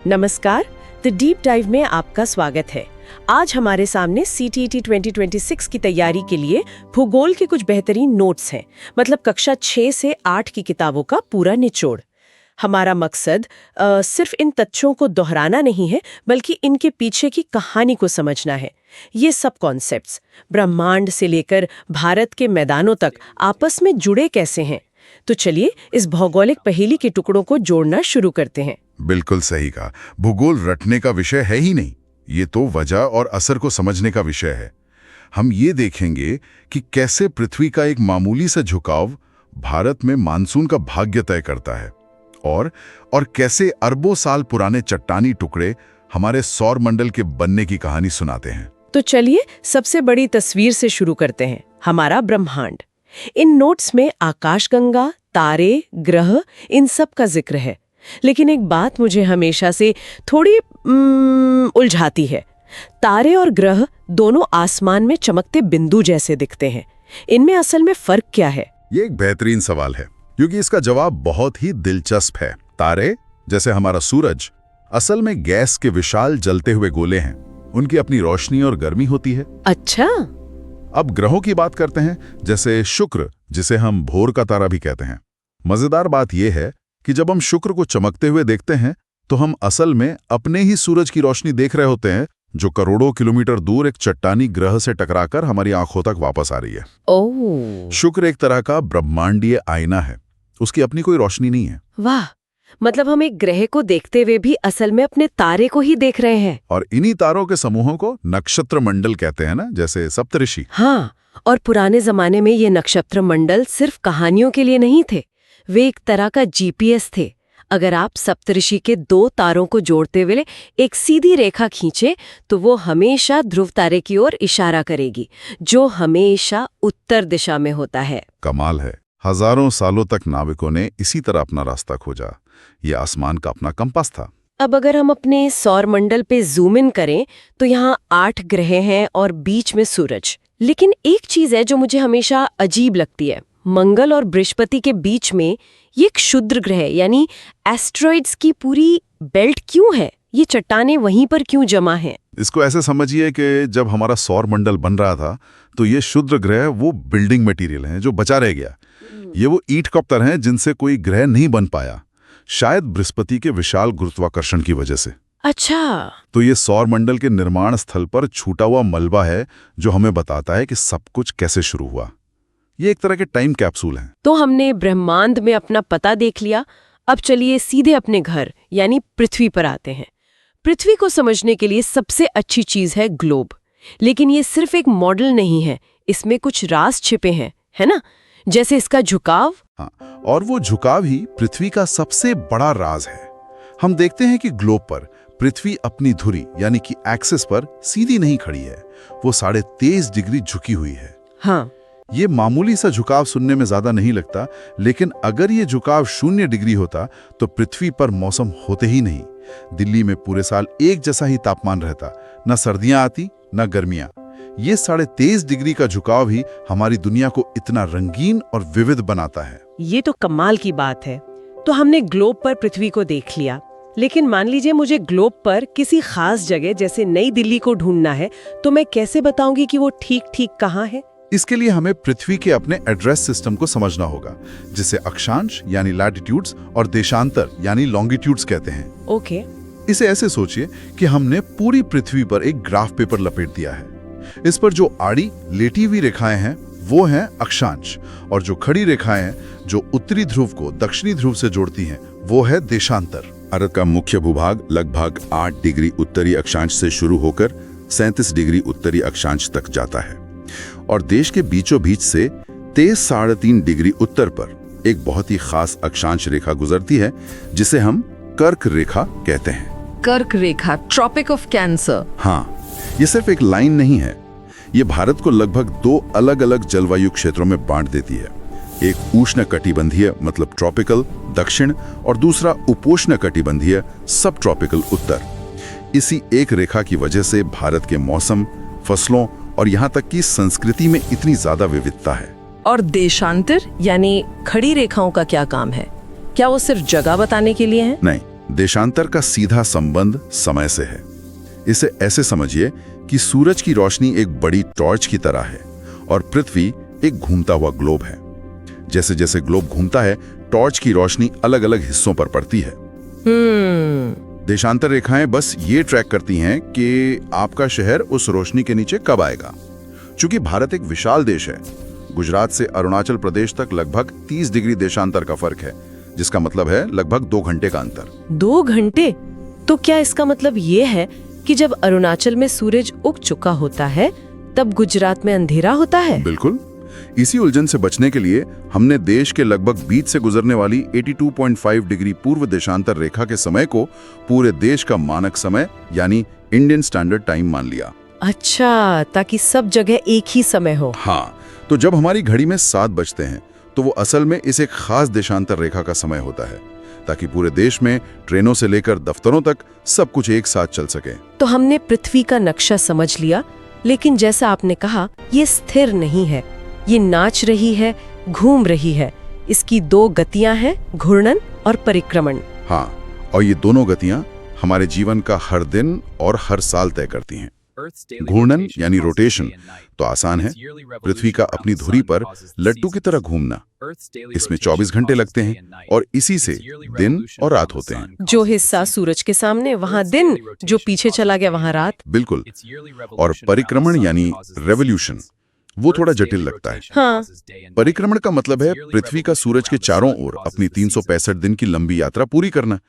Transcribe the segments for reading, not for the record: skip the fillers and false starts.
नमस्कार, the deep dive में आपका स्वागत है। आज हमारे सामने CTET 2026 की तैयारी के लिए भूगोल के कुछ बेहतरीन नोट्स हैं, मतलब कक्षा 6 से 8 की किताबों का पूरा निचोड़। हमारा मकसद सिर्फ इन तथ्यों को दोहराना नहीं है, बल्कि इनके पीछे की कहानी को समझना है। ये सब कॉन्सेप्ट्स ब्रह्मांड से लेकर भारत के मैदानों तक आपस में जुड़े कैसे हैं? तो चलिए इस भौगोलिक पहेली के टुकड़ों को जोड़ना शुरू करते हैं। बिल्कुल सही कहा। भूगोल रटने का विषय है ही नहीं, ये तो वजह और असर को समझने का विषय है। हम ये देखेंगे कि कैसे पृथ्वी का एक मामूली सा झुकाव भारत में मानसून का भाग्य तय करता है और कैसे अरबों साल पुराने चट्टानी टुकड़े हमारे सौर मंडल के बनने की कहानी सुनाते हैं। तो चलिए सबसे बड़ी तस्वीर से शुरू करते हैं, हमारा ब्रह्मांड। इन नोट्स में आकाशगंगा, तारे, ग्रह, इन सब का जिक्र है। लेकिन एक बात मुझे हमेशा से थोड़ी उलझाती है। तारे और ग्रह दोनों आसमान में चमकते बिंदु जैसे दिखते हैं। इनमें असल में फर्क क्या है? ये एक बेहतरीन सवाल है, क्योंकि इसका जवाब बहुत ही दिलचस्प है। तारे, जैसे हमारा सूरज, असल में गैस के विशाल जलते हुए गोले हैं। उनकी अपनी रोशनी और गर्मी होती है। अच्छा। अब ग्रहों की बात करते हैं, जैसे शुक्र, जिसे हम भोर का तारा भी कहते हैं। मजेदार बात यह है कि जब हम शुक्र को चमकते हुए देखते हैं तो हम असल में अपने ही सूरज की रोशनी देख रहे होते हैं, जो करोड़ों किलोमीटर दूर एक चट्टानी ग्रह से टकराकर हमारी आंखों तक वापस आ रही है। ओह। शुक्र एक तरह का ब्रह्मांडीय आईना है, उसकी अपनी कोई रोशनी नहीं है। वाह, मतलब हम एक ग्रह को देखते हुए भी असल में अपने तारे को ही देख रहे हैं। और इन्हीं तारों के समूहों को नक्षत्र मंडल कहते हैं ना, जैसे सप्तऋषि। हाँ, और पुराने जमाने में ये नक्षत्र मंडल सिर्फ कहानियों के लिए नहीं थे, वे एक तरह का GPS थे। अगर आप सप्तऋषि के 2 तारों को जोड़ते हुए एक सीधी रेखा खींचे तो वो हमेशा ध्रुव तारे की ओर इशारा करेगी, जो हमेशा उत्तर दिशा में होता है। कमाल है, हजारों सालों तक नाविकों ने इसी तरह अपना रास्ता खोजा। ये आसमान का अपना कंपास था। अब अगर हम अपने सौर मंडल पे जूम इन करें तो यहाँ 8 ग्रह हैं और बीच में सूरज। लेकिन एक चीज है जो मुझे हमेशा अजीब लगती है, मंगल और बृहस्पति के बीच में ये एक क्षुद्र ग्रह यानी एस्ट्रॉइड्स की पूरी बेल्ट क्यों है? ये चट्टानें वहीं पर क्यों जमा हैं? इसको ऐसे समझिए कि जब हमारा सौर मंडल बन रहा था तो ये क्षुद्र ग्रह वो बिल्डिंग मटेरियल हैं जो बचा रह गया। ये वो ईंट कप्तर हैं जिनसे कोई ग्रह नहीं बन पाया, शायद बृहस्पति के विशाल गुरुत्वाकर्षण की वजह से। अच्छा। तो ये सौर मंडल के निर्माण स्थल पर छूटा हुआ मलबा है जो हमें बताता है कि सब कुछ कैसे शुरू हुआ। ये एक तरह के टाइम कैप्सूल हैं। तो हमने ब्रह्मांड में अपना पता देख लिया। अब चलिए सीधे अपने घर यानी पृथ्वी पर आते हैं। पृथ्वी को समझने के लिए सबसे अच्छी चीज है ग्लोब। लेकिन ये सिर्फ एक मॉडल नहीं है, इसमें कुछ राज छिपे हैं, है ना? जैसे इसका झुकाव। हाँ, और वो झुकाव ही पृथ्वी का सबसे बड़ा राज है। हम देखते हैं कि ग्लोब पर पृथ्वी अपनी धुरी यानी कि एक्सिस पर सीधी नहीं खड़ी है, वो 23.5 डिग्री झुकी हुई है। हाँ, ये मामूली सा झुकाव सुनने में ज्यादा नहीं लगता, लेकिन अगर ये झुकाव 0 डिग्री होता तो पृथ्वी पर मौसम होते ही नहीं। दिल्ली में पूरे साल एक जैसा ही तापमान रहता, न सर्दियां आती न गर्मियां। ये 23.5 डिग्री का झुकाव ही हमारी दुनिया को इतना रंगीन और विविध बनाता है। ये तो कमाल की बात है। तो हमने ग्लोब पर पृथ्वी को देख लिया, लेकिन मान लीजिए मुझे ग्लोब पर किसी खास जगह जैसे नई दिल्ली को ढूंढना है, तो मैं कैसे बताऊंगी कि वो ठीक कहाँ है? इसके लिए हमें पृथ्वी के अपने एड्रेस सिस्टम को समझना होगा, जिसे अक्षांश यानी लैटिट्यूड्स और देशांतर यानी लॉन्गिट्यूड्स कहते हैं। ओके। इसे ऐसे सोचिए कि हमने पूरी पृथ्वी पर एक ग्राफ पेपर लपेट दिया है। इस पर जो आड़ी लेटी हुई रेखाएं हैं वो हैं अक्षांश, और जो खड़ी रेखाएं हैं जो उत्तरी ध्रुव को दक्षिणी ध्रुव से जोड़ती हैं वो है देशांतर। भारत का मुख्य भूभाग लगभग 8 डिग्री उत्तरी अक्षांश से शुरू होकर 37 डिग्री उत्तरी अक्षांश तक जाता है, और देश के बीचों बीच से 23.5 डिग्री उत्तर पर एक बहुत ही खास अक्षांश रेखा गुजरती है, जिसे हम कर्क रेखा कहते हैं। कर्क रेखा, ट्रॉपिक ऑफ कैंसर। हाँ, ये सिर्फ एक लाइन नहीं है, ये भारत को लगभग 2 अलग अलग जलवायु क्षेत्रों में बांट देती है। एक उष्ण कटिबंधीय मतलब ट्रॉपिकल दक्षिण, और दूसरा उपोष्ण कटिबंधीय सब ट्रॉपिकल उत्तर। इसी एक रेखा की वजह से भारत के मौसम, फसलों और यहाँ तक कि संस्कृति में इतनी ज्यादा विविधता है। और देशांतर यानी खड़ी रेखाओं का क्या काम है? क्या वो सिर्फ जगह बताने के लिए है? नहीं, देशांतर का सीधा संबंध समय से है। इसे ऐसे समझिए कि सूरज की रोशनी एक बड़ी टॉर्च की तरह है और पृथ्वी एक घूमता हुआ ग्लोब है। जैसे जैसे ग्लोब घूमता है, टॉर्च की रोशनी अलग अलग हिस्सों पर पड़ती है। देशांतर रेखाएं बस ये ट्रैक करती हैं कि आपका शहर उस रोशनी के नीचे कब आएगा। चूंकि भारत एक विशाल देश है, गुजरात से अरुणाचल प्रदेश तक लगभग 30 डिग्री देशांतर का फर्क है, जिसका मतलब है लगभग 2 घंटे का अंतर। 2 घंटे? तो क्या इसका मतलब ये है कि जब अरुणाचल में सूरज उग चुका होता है तब गुजरात में अंधेरा होता है? बिल्कुल। इसी उलझन से बचने के लिए हमने देश के लगभग बीच से गुजरने वाली 82.5 डिग्री पूर्व देशांतर रेखा के समय को पूरे देश का मानक समय यानी इंडियन स्टैंडर्ड टाइम मान लिया। अच्छा, ताकि सब जगह एक ही समय हो। हाँ, तो जब हमारी घड़ी में 7 बजते हैं तो वो असल में इस एक खास देशांतर रेखा का समय होता है, ताकि पूरे देश में ट्रेनों से लेकर दफ्तरों तक सब कुछ एक साथ चल सके। तो हमने पृथ्वी का नक्शा समझ लिया, लेकिन जैसा आपने कहा, ये स्थिर नहीं है, ये नाच रही है, घूम रही है। इसकी 2 गतियां हैं, घूर्णन और परिक्रमण। हाँ, और ये दोनों गतियां हमारे जीवन का हर दिन और हर साल तय करती हैं। घूर्णन यानी रोटेशन तो आसान है, पृथ्वी का अपनी धुरी पर लट्टू की तरह घूमना। इसमें 24 घंटे लगते हैं और इसी से दिन और रात होते हैं। जो हिस्सा सूरज के सामने वहाँ दिन, जो पीछे चला गया वहाँ रात। बिल्कुल। और परिक्रमण यानी रेवोल्यूशन, वो थोड़ा जटिल लगता है। हाँ। परिक्रमण का मतलब है पृथ्वी का सूरज के चारों ओर अपनी 365 दिन की लंबी यात्रा पूरी करना।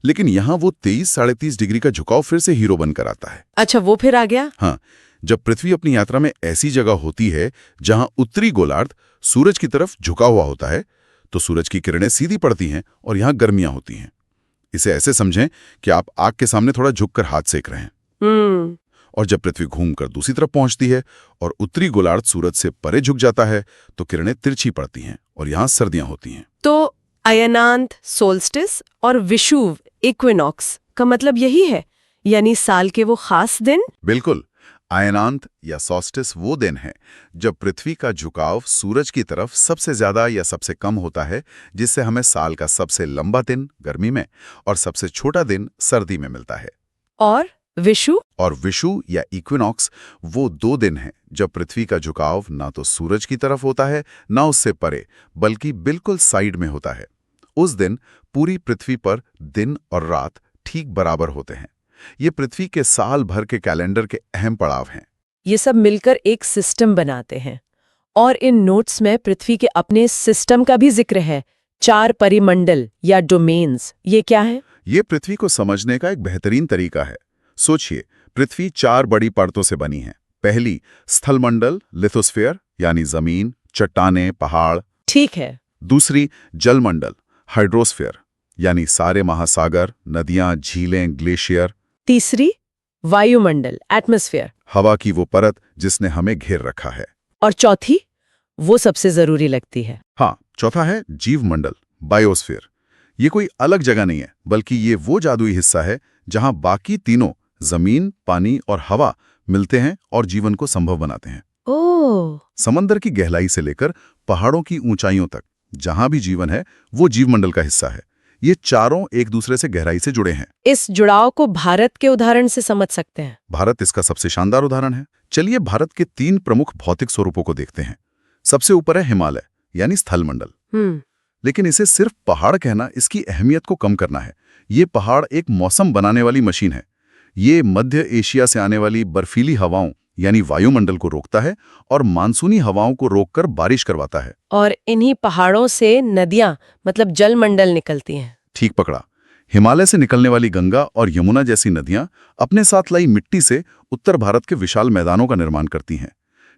लेकिन यहाँ वो 23-33 डिग्री का झुकाव फिर से हीरो बनकर आता है। अच्छा, वो फिर आ गया? हाँ, जब पृथ्वी अपनी यात्रा में ऐसी जगह होती है जहां उत्तरी गोलार्ध सूरज की तरफ झुका हुआ होता है, तो सूरज की किरणें सीधी पड़ती हैं और यहाँ गर्मियां होती हैं। इसे ऐसे समझें कि आप आग के सामने थोड़ा झुककर हाथ सेक रहे हैं। और जब पृथ्वी घूमकर दूसरी तरफ पहुंचती है और उत्तरी गोलार्ध सूरज से परे झुक जाता है, तो किरणें तिरछी पड़ती हैं और यहाँ सर्दियां होती हैं। तो अयनांत, सोल्स्टिस और विषुव, इक्विनॉक्स का मतलब यही है, यानी साल के वो खास दिन? बिल्कुल। अयनांत या सॉल्स्टिस वो दिन है जब पृथ्वी का झुकाव सूरज की तरफ सबसे ज्यादा या सबसे कम होता है, जिससे हमें साल का सबसे लंबा दिन गर्मी में और सबसे छोटा दिन सर्दी में मिलता है। और विषु? और विषु या इक्विनॉक्स वो 2 दिन हैं जब पृथ्वी का झुकाव ना तो सूरज की तरफ होता है ना उससे परे, बल्कि बिल्कुल साइड में होता है। उस दिन पूरी पृथ्वी पर दिन और रात ठीक बराबर होते हैं। ये पृथ्वी के साल भर के कैलेंडर के अहम पड़ाव हैं। ये सब मिलकर एक सिस्टम बनाते हैं। और इन नोट्स में पृथ्वी के अपने सिस्टम का भी जिक्र है, 4 परिमंडल या डोमेन्स। ये क्या है? ये पृथ्वी को समझने का एक बेहतरीन तरीका है। सोचिए, पृथ्वी 4 बड़ी परतों से बनी है। पहली स्थलमंडल, लिथोस्फीयर यानी जमीन, चट्टानें, पहाड़। ठीक है। दूसरी जलमंडल, हाइड्रोस्फीयर यानी सारे महासागर, नदियां, झीलें, ग्लेशियर। तीसरी वायुमंडल, एटमॉस्फेयर, हवा की वो परत जिसने हमें घेर रखा है। और चौथी, वो सबसे जरूरी लगती है। हाँ, चौथा है जीवमंडल, बायोस्फीयर। ये कोई अलग जगह नहीं है, बल्कि ये वो जादुई हिस्सा है जहां बाकी तीनों जमीन, पानी और हवा मिलते हैं और जीवन को संभव बनाते हैं। ओह! समंदर की गहराई से लेकर पहाड़ों की ऊंचाइयों तक जहां भी जीवन है वो जीवमंडल का हिस्सा है। ये चारों एक दूसरे से गहराई से जुड़े हैं। इस जुड़ाव को भारत के उदाहरण से समझ सकते हैं। भारत इसका सबसे शानदार उदाहरण है। चलिए भारत के 3 प्रमुख भौतिक स्वरूपों को देखते हैं। सबसे ऊपर है हिमालय यानी स्थलमंडल। लेकिन इसे सिर्फ पहाड़ कहना इसकी अहमियत को कम करना है। ये पहाड़ एक मौसम बनाने वाली मशीन है। ये मध्य एशिया से आने वाली बर्फीली हवाओं यानी वायुमंडल को रोकता है और मानसूनी हवाओं को रोककर बारिश करवाता है। और इन्हीं पहाड़ों से नदियां मतलब जलमंडल निकलती हैं। ठीक पकड़ा। हिमालय से निकलने वाली गंगा और यमुना जैसी नदियां अपने साथ लाई मिट्टी से उत्तर भारत के विशाल मैदानों का निर्माण करती हैं।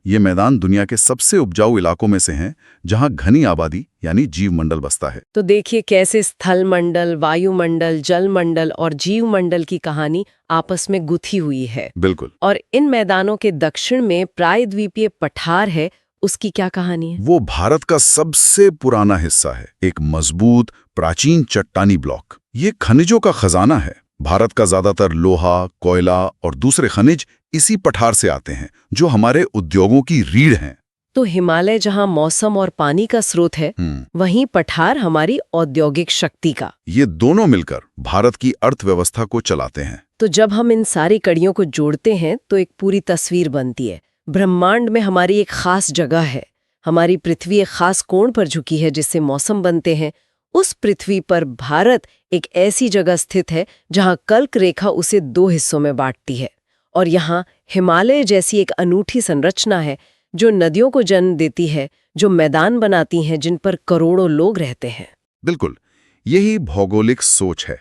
ये मैदान दुनिया के सबसे उपजाऊ इलाकों में से हैं, जहां घनी आबादी यानी जीवमंडल बसता है। तो देखिए कैसे स्थलमंडल, वायुमंडल, जलमंडल और जीवमंडल की कहानी आपस में गुथी हुई है। बिल्कुल। और इन मैदानों के दक्षिण में प्रायद्वीपीय पठार है, उसकी क्या कहानी है? वो भारत का सबसे पुराना हिस्सा है, एक मजबूत प्राचीन चट्टानी ब्लॉक। ये खनिजों का खजाना है। भारत का ज्यादातर लोहा, कोयला और दूसरे खनिज इसी पठार से आते हैं, जो हमारे उद्योगों की रीढ़ हैं। तो हिमालय जहाँ मौसम और पानी का स्रोत है, वहीं पठार हमारी औद्योगिक शक्ति का। ये दोनों मिलकर भारत की अर्थव्यवस्था को चलाते हैं। तो जब हम इन सारी कड़ियों को जोड़ते हैं तो एक पूरी तस्वीर बनती है। ब्रह्मांड में हमारी एक खास जगह है, हमारी पृथ्वी एक खास कोण पर झुकी है जिससे मौसम बनते हैं। उस पृथ्वी पर भारत एक ऐसी जगह स्थित है जहां कर्क रेखा उसे 2 हिस्सों में बांटती है, और यहाँ हिमालय जैसी एक अनूठी संरचना है जो नदियों को जन्म देती है, जो मैदान बनाती हैं जिन पर करोड़ों लोग रहते हैं। बिल्कुल, यही भौगोलिक सोच है।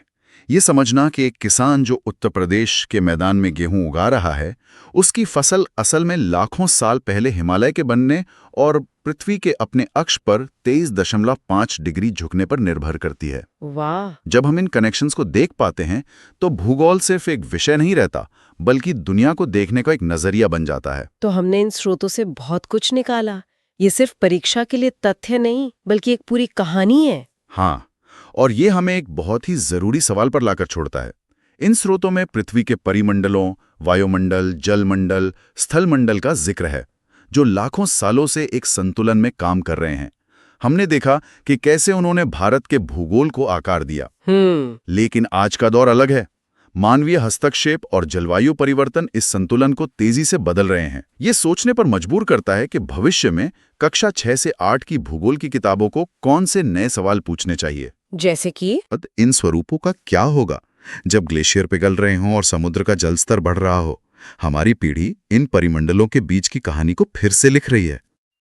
ये समझना कि एक किसान जो उत्तर प्रदेश के मैदान में गेहूं उगा रहा है, उसकी फसल असल में लाखों साल पहले हिमालय के बनने और पृथ्वी के अपने अक्ष पर 23.5 डिग्री झुकने पर निर्भर करती है। वाह! जब हम इन कनेक्शंस को देख पाते हैं तो भूगोल सिर्फ एक विषय नहीं रहता, बल्कि दुनिया को देखने का एक नजरिया बन जाता है। तो हमने इन स्रोतों से बहुत कुछ निकाला। ये सिर्फ परीक्षा के लिए तथ्य नहीं, बल्कि एक पूरी कहानी है। हाँ, और ये हमें एक बहुत ही जरूरी सवाल पर लाकर छोड़ता है। इन स्रोतों में पृथ्वी के परिमंडलों, वायुमंडल, जलमंडल, स्थलमंडल का जिक्र है, जो लाखों सालों से एक संतुलन में काम कर रहे हैं। हमने देखा कि कैसे उन्होंने भारत के भूगोल को आकार दिया। लेकिन आज का दौर अलग है। मानवीय हस्तक्षेप और जलवायु परिवर्तन इस संतुलन को तेजी से बदल रहे हैं। ये सोचने पर मजबूर करता है कि भविष्य में कक्षा 6 से 8 की भूगोल की किताबों को कौन से नए सवाल पूछने चाहिए। जैसे कि इन स्वरूपों का क्या होगा जब ग्लेशियर पिघल रहे हों और समुद्र का जल स्तर बढ़ रहा हो। हमारी पीढ़ी इन परिमंडलों के बीच की कहानी को फिर से लिख रही है।